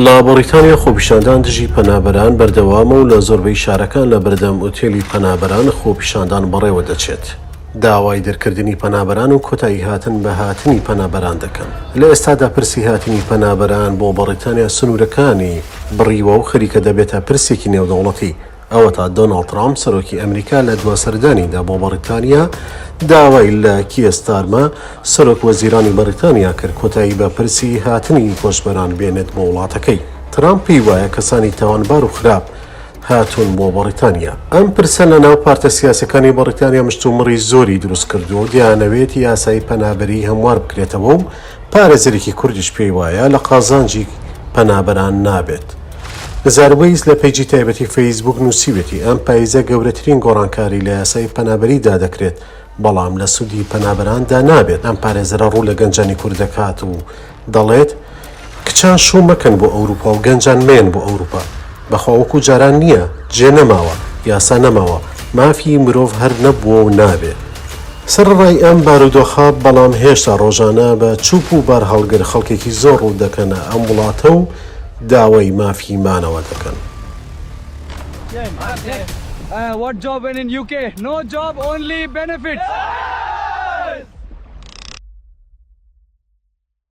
لە بەریتانیا خۆپیشاندان دژی پەنابەران بەردەوامە و لە زۆربەی شارەکان لە بەردەم ئوتێلی پەنابەران خۆپیشاندان بەڕێوە دەچێت. داوای دەرکردنی پەنابەران و کۆتایی هاتن بە هاتنی پەنابەران دەکەن. لە ئێستادا پرسی هاتنی پەنابەران بۆ بەریتانیا سنوورەکانی بڕیوە و خەریکە دەبێتە پرسێکی نێودەوڵەتی. ئەوە تا دۆناڵد ترامپ سەرۆکی ئەمریکا لە دواسەردانیدا بۆ بەریتانیا داوای لە کیەستارمە سەرۆک وەزیرانی بەریتانیا کرد کۆتایی بە پرسی هاتنی کۆچبەران بێنێت بۆ وڵاتەکەی. ترامپ پێی وایە کەسانی تاوانبار و خراپ هاتوون بۆ بەریتانیا. ئەم پرسە لە ناو پارتە سیاسەکانی بەریتانیا مشتومڕی زۆری دروست کردو و دیانەوێت یاسای پەنابەری هەموار بکرێتەوە و پارێزەرێکی کوردیش پێی وایە لە قازانجی پەنابەران نابێت. زاربەیز لە پەیجی تایبەتی فەیسبوک نووسیوێتی ئەم پاییزە گەورەترین گۆڕانکاری لە یاسای پەنابەریدا دەکرێت بەڵام لە سوودی پەنابەراندا نابێت. ئەم پارێزەرە ڕوو لە گەنجانی کوورد دەکات و دەڵێت کچان شوو مەکەن بۆ ئەوروپا و گەنجان مێن بۆ ئەوروپا. بەخواوەکو جاران نییە جێ نەماوە یاسا نەماوە مافی مرۆڤ هەر نەبووە و نابێت. سەرڕای ئەم بارودۆخە بەڵام هێشتا ڕۆژانە بە چوپ و بار هەڵگر خەڵکێکی زۆر ڕوو دەکەنە ئەم وڵاتە و داوای مافی مانەوە دەکەن. What job in UK? No job, only benefits.